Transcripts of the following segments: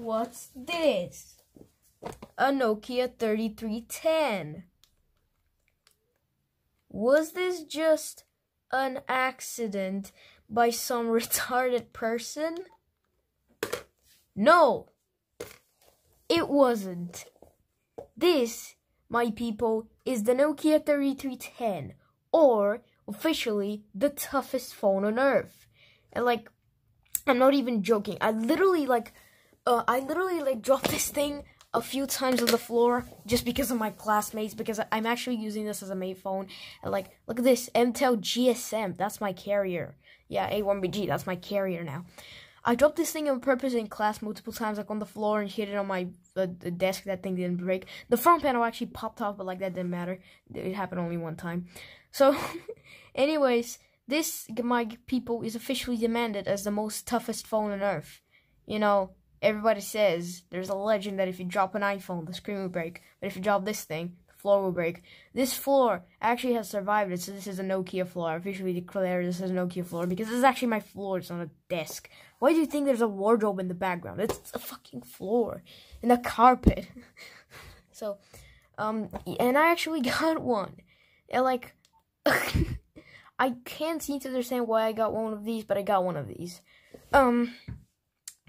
What's this? A Nokia 3310. Was this just an accident by some retarded person? No, it wasn't. This, my people, is the Nokia 3310, or officially the toughest phone on earth. And like, I'm not even joking. I literally dropped this thing a few times on the floor just because of my classmates, because I'm actually using this as a main phone. And like, look at this, MTEL GSM, that's my carrier. Yeah, A1BG, that's my carrier now. I dropped this thing on purpose in class multiple times, like on the floor, and hit it on my desk. That thing didn't break. The front panel actually popped off, but like that didn't matter. It happened only one time. So, anyways, this, my people, is officially demanded as the most toughest phone on earth. You know, everybody says there's a legend that if you drop an iPhone, the screen will break. But if you drop this thing, the floor will break. This floor actually has survived it, so this is a Nokia floor. I officially declare this is a Nokia floor because this is actually my floor. It's on a desk. Why do you think there's a wardrobe in the background? It's a fucking floor and a carpet. So, and I actually got one. And like, I can't seem to understand why I got one of these, but I got one of these.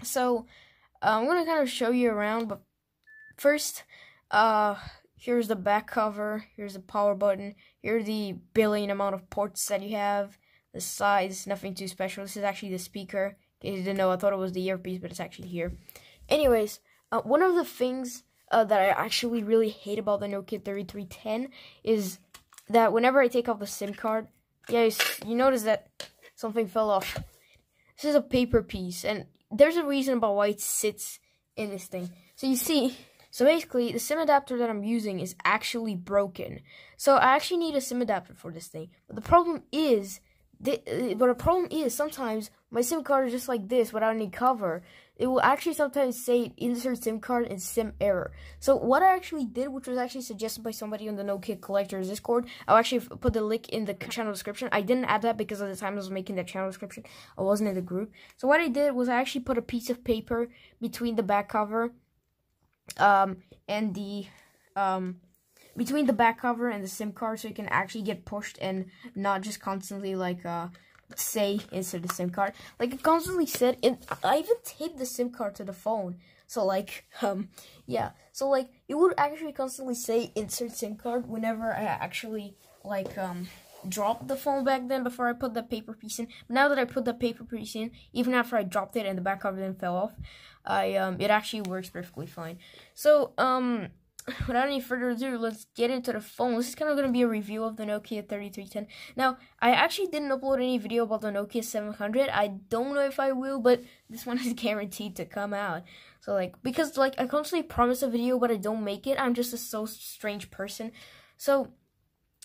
So, I'm gonna kind of show you around, but first, here's the back cover, here's the power button, here's the billion amount of ports that you have, the size, nothing too special. This is actually the speaker. In case you didn't know, I thought it was the earpiece, but it's actually here. Anyways, one of the things that I actually really hate about the Nokia 3310 is that whenever I take off the SIM card, guys, you notice that something fell off. This is a paper piece, and there's a reason about why it sits in this thing. So you see, so basically, the SIM adapter that I'm using is actually broken. So I actually need a SIM adapter for this thing. But the problem is, sometimes my SIM card is just like this without any cover. It will actually sometimes say insert SIM card and SIM error. So what I actually did, which was actually suggested by somebody on the Nokia Collectors Discord, I'll actually put the link in the channel description. I didn't add that because of the time I was making that channel description. I wasn't in the group. So what I did was I actually put a piece of paper between the back cover between the back cover and the SIM card, so it can actually get pushed and not just constantly like say insert the SIM card. Like it constantly said, I even taped the SIM card to the phone. So like yeah, so like it would actually constantly say insert SIM card whenever I actually like dropped the phone back then before I put the paper piece in. But now that I put the paper piece in, even after I dropped it and the back cover then fell off, it actually works perfectly fine. So without any further ado, let's get into the phone. This is kind of going to be a review of the Nokia 3310. Now, I actually didn't upload any video about the Nokia 700. I don't know if I will, but this one is guaranteed to come out. So, like, because, like, I constantly promise a video, but I don't make it. I'm just a so strange person. So,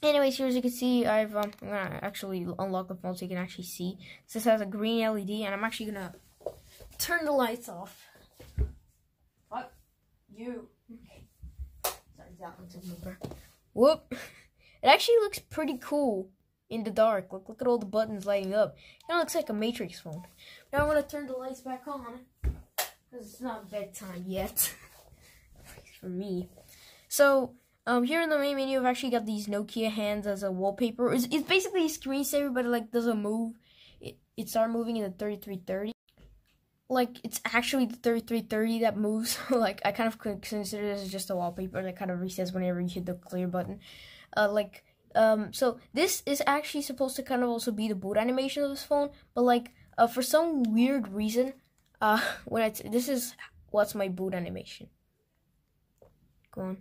anyways, here as you can see, I'm going to actually unlock the phone so you can actually see. This has a green LED, and I'm actually going to turn the lights off. What? You. Whoop! It actually looks pretty cool in the dark. Look at all the buttons lighting up. It kind of looks like a Matrix phone. Now I'm gonna turn the lights back on because it's not bedtime yet for me. So here in the main menu, I've actually got these Nokia hands as a wallpaper. It's basically a screensaver, but it like doesn't move. It started moving in the 3330. Like, it's actually the 3330 that moves. Like, I kind of consider this as just a wallpaper that kind of resets whenever you hit the clear button. So this is actually supposed to kind of also be the boot animation of this phone, but like, for some weird reason, this is what's my boot animation. Go on.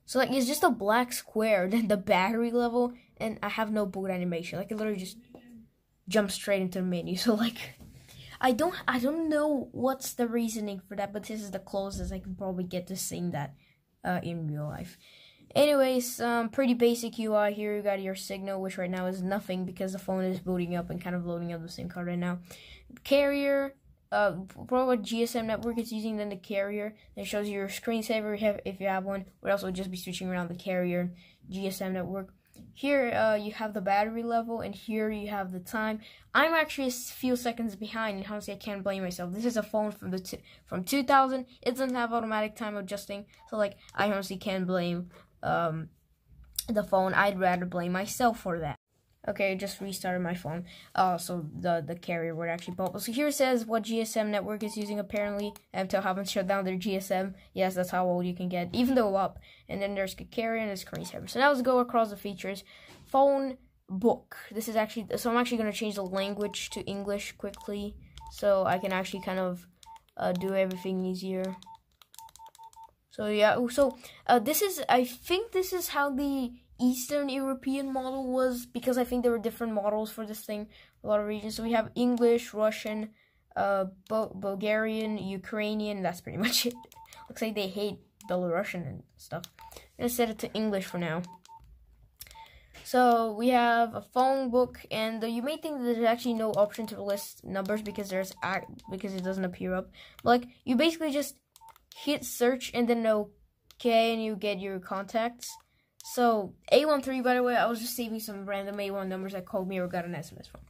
So like, it's just a black square, then the battery level, and I have no boot animation. Like, it literally just jumps straight into the menu. So like, I don't know what's the reasoning for that, but this is the closest I can probably get to seeing that in real life. Anyways, pretty basic UI here. You got your signal, which right now is nothing because the phone is booting up and kind of loading up the SIM card right now. Carrier, for what GSM network it's using, then the carrier. It shows you your screensaver if you have one. We'll also just be switching around the carrier GSM network. here you have the battery level, and here you have the time. I'm actually a few seconds behind, and honestly, I can't blame myself. This is a phone from 2000. It doesn't have automatic time adjusting, so like I honestly can't blame the phone. I'd rather blame myself for that. Okay, just restarted my phone. So the carrier would actually pop up. So here it says what GSM network is using. Apparently, MTEL haven't shut down their GSM. Yes, that's how old you can get, even though up. And then there's the carrier and there's screensaver. So now let's go across the features. Phone book. This is actually, so I'm actually gonna change the language to English quickly, so I can actually kind of do everything easier. So yeah, so this is, I think this is how the Eastern European model was, because I think there were different models for this thing, a lot of regions. So we have English, Russian, Bulgarian, Ukrainian. That's pretty much it. Looks like they hate Belarusian and stuff. I'm gonna set it to English for now. So we have a phone book, and you may think that there's actually no option to list numbers because it doesn't appear up. But like, you basically just hit search and then OK, and you get your contacts. So A13, by the way, I was just saving some random A1 numbers that called me or got an SMS from.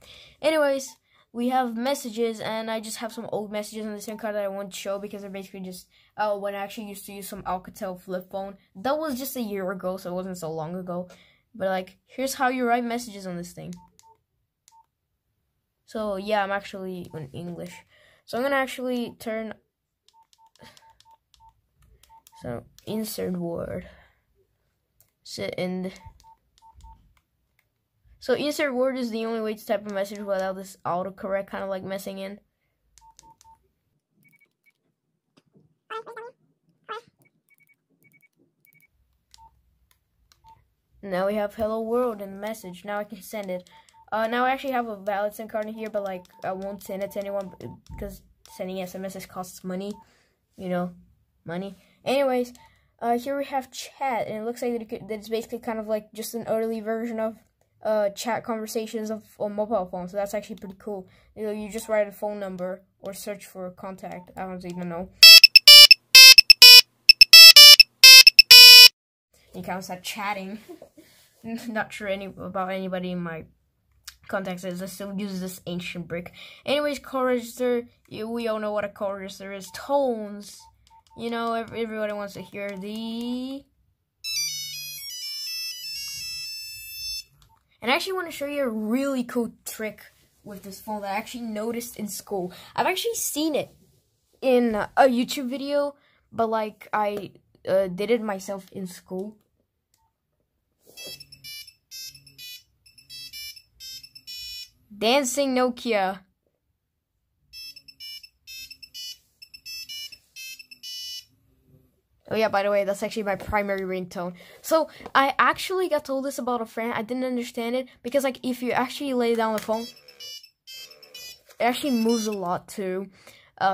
Anyways, we have messages, and I just have some old messages on the SIM card that I won't show because they're basically just when I actually used to use some Alcatel flip phone. That was just a year ago, so it wasn't so long ago. But like, here's how you write messages on this thing. So yeah, I'm actually in English. So I'm gonna actually turn. So insert word. So insert word is the only way to type a message without this autocorrect kind of like messing in. Now we have hello world in the message. Now I can send it. Now I actually have a valid SIM card in here, but like I won't send it to anyone because sending SMSs costs money. You know, money. Anyways, here we have chat, and it looks like that it's basically kind of like just an early version of chat conversations on mobile phones. So that's actually pretty cool. You know, you just write a phone number or search for a contact. I don't even know. You kind of start chatting. Not sure about anybody in my contacts is. I still use this ancient brick. Anyways, call register. We all know what a call register is. Tones. You know, everybody wants to hear the. And I actually want to show you a really cool trick with this phone that I actually noticed in school. I've actually seen it in a YouTube video, but like I did it myself in school. Dancing Nokia. Oh yeah, by the way, that's actually my primary ringtone. So I actually got told this about a friend. I didn't understand it because like if you actually lay down the phone, it actually moves a lot too.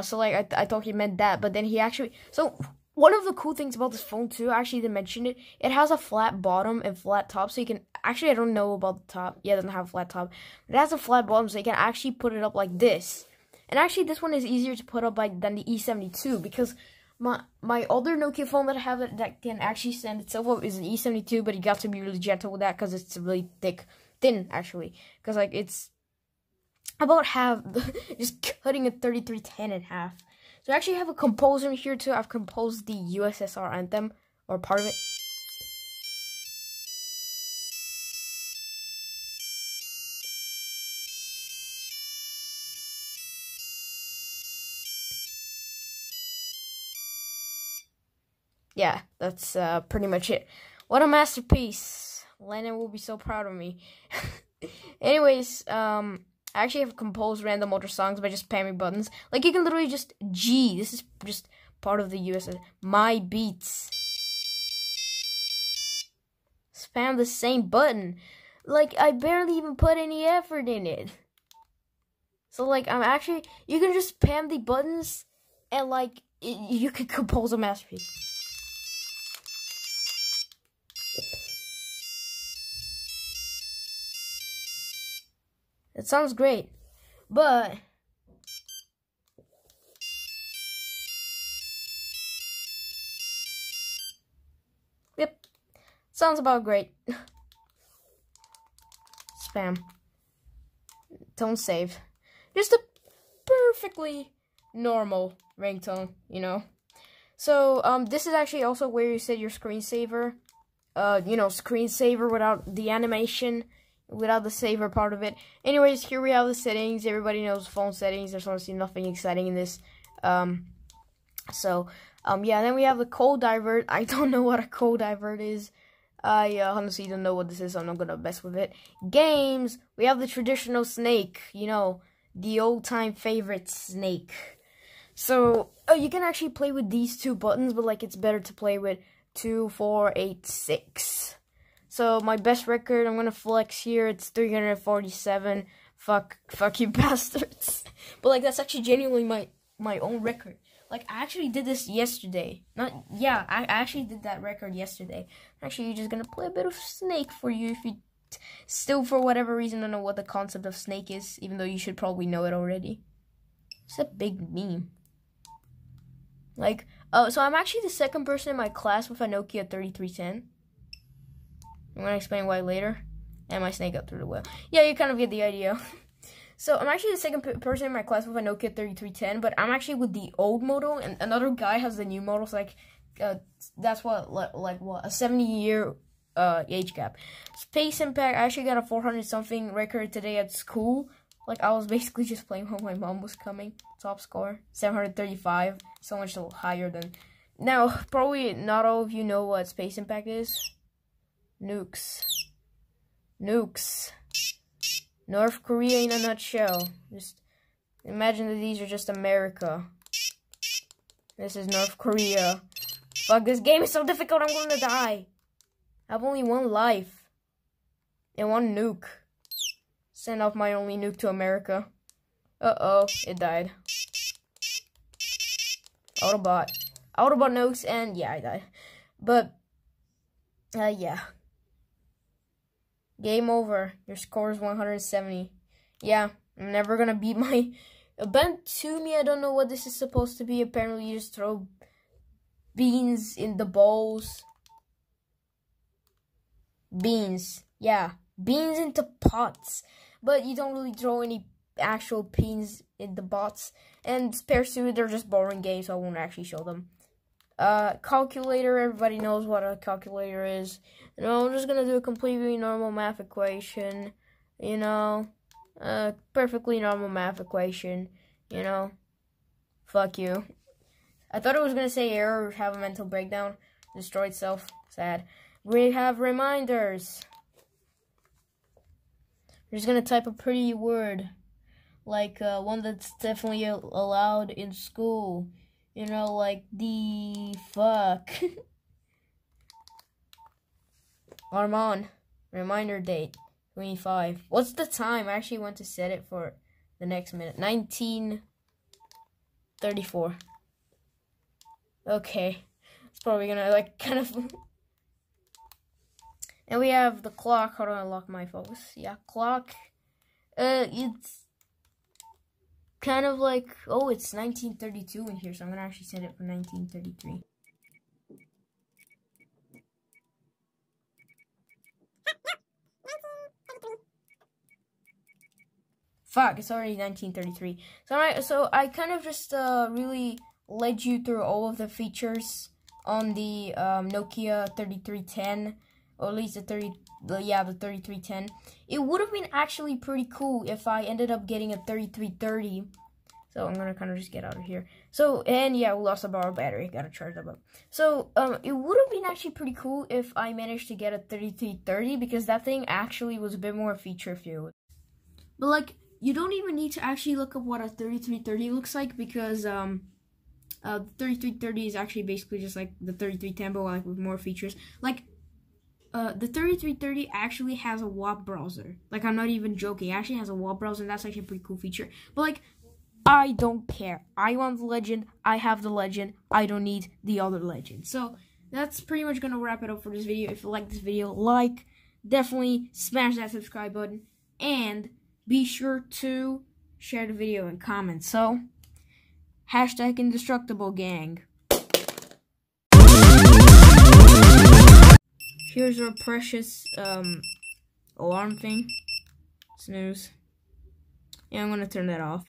So like I thought he meant that, but then he actually. So one of the cool things about this phone too, I actually didn't mention it. It has a flat bottom and flat top, so you can actually, I don't know about the top. Yeah, it doesn't have a flat top. It has a flat bottom, so you can actually put it up like this. And actually, this one is easier to put up than the E72 because my older Nokia phone that I have that can actually stand itself up is an E72, but you got to be really gentle with that because it's really thin actually, because like it's about half, just cutting a 3310 in half. So I actually have a composer in here too. I've composed the USSR anthem, or part of it. Yeah, that's pretty much it. What a masterpiece. Lennon will be so proud of me. Anyways, I actually have composed random older songs by just spamming buttons. Like, you can literally just G. This is just part of the US. My beats. Spam the same button. Like, I barely even put any effort in it. So, like, I'm actually... You can just spam the buttons and, like, you can compose a masterpiece. It sounds great, but yep, sounds about great. spam. Don't save. Just a perfectly normal ringtone, you know. So, this is actually also where you set your screensaver. Screensaver without the animation, without the saver part of it. Anyways, here we have the settings. Everybody knows phone settings. There's honestly nothing exciting in this. Yeah, then we have the code divert. I don't know what a code divert is. I honestly don't know what this is, so I'm not gonna mess with it. Games, we have the traditional snake, you know, the old-time favorite snake. So, you can actually play with these two buttons, but, like, it's better to play with 2, 4, 8, 6. So, my best record, I'm gonna flex here, it's 347. Fuck you bastards. But, like, that's actually genuinely my own record. Like, I actually did this yesterday. I actually did that record yesterday. Actually, you're just gonna play a bit of Snake for you if you still, for whatever reason, don't know what the concept of Snake is, even though you should probably know it already. It's a big meme. Like, so I'm actually the second person in my class with a Nokia 3310. I'm gonna explain why later. And my snake up through the well. Yeah, you kind of get the idea. So, I'm actually the second person in my class with a Nokia 3310, but I'm actually with the old model, and another guy has the new model, so, like, that's what, like, what, a 70-year, age gap. Space Impact, I actually got a 400-something record today at school. Like, I was basically just playing while my mom was coming. Top score, 735, so much higher than... Now, probably not all of you know what Space Impact is. Nukes. North Korea in a nutshell. Just imagine that these are just America. This is North Korea. Fuck, this game is so difficult, I'm gonna die. I have only one life. And one nuke. Send off my only nuke to America. Uh-oh, it died. Autobot nukes, and yeah, I died. But, yeah. Game over. Your score is 170. Yeah, I'm never gonna beat my... Bantumi, I don't know what this is supposed to be. Apparently, you just throw beans in the bowls. Beans. Yeah, beans into pots. But you don't really throw any actual beans in the pots. And Pursuit, they're just boring games, so I won't actually show them. Calculator, everybody knows what a calculator is. You know, I'm just gonna do a completely normal math equation, you know, perfectly normal math equation, you know, fuck you. I thought it was gonna say error, have a mental breakdown, destroy itself, sad. We have reminders. We're just gonna type a pretty word, like, one that's definitely allowed in school. You know, like, the fuck. Armand. Reminder date. 25. What's the time? I actually want to set it for the next minute. 19:34. Okay. It's probably gonna, like, kind of... And we have the clock. How do I lock my focus? Yeah, clock. It's... kind of like, oh, it's 1932 in here, so I'm gonna actually set it for 1933. Fuck, it's already 1933. So I kind of just really led you through all of the features on the Nokia 3310, or at least the 3310. It would have been actually pretty cool if I ended up getting a 3330. So I'm gonna kind of just get out of here. So, and yeah, we lost a bar of battery. Gotta charge that up. So, it would have been actually pretty cool if I managed to get a 3330, because that thing actually was a bit more feature filled. But, like, you don't even need to actually look up what a 3330 looks like, because the 3330 is actually basically just like the 3310, but like with more features. Like, the 3330 actually has a web browser. Like, I'm not even joking. It actually has a web browser, and that's actually a pretty cool feature. But, like, I don't care. I want the legend. I have the legend. I don't need the other legend. So, that's pretty much going to wrap it up for this video. If you like this video, definitely smash that subscribe button. And be sure to share the video and comment. So, hashtag Indestructible gang. Here's our precious alarm thing. Snooze. Yeah, I'm gonna turn that off.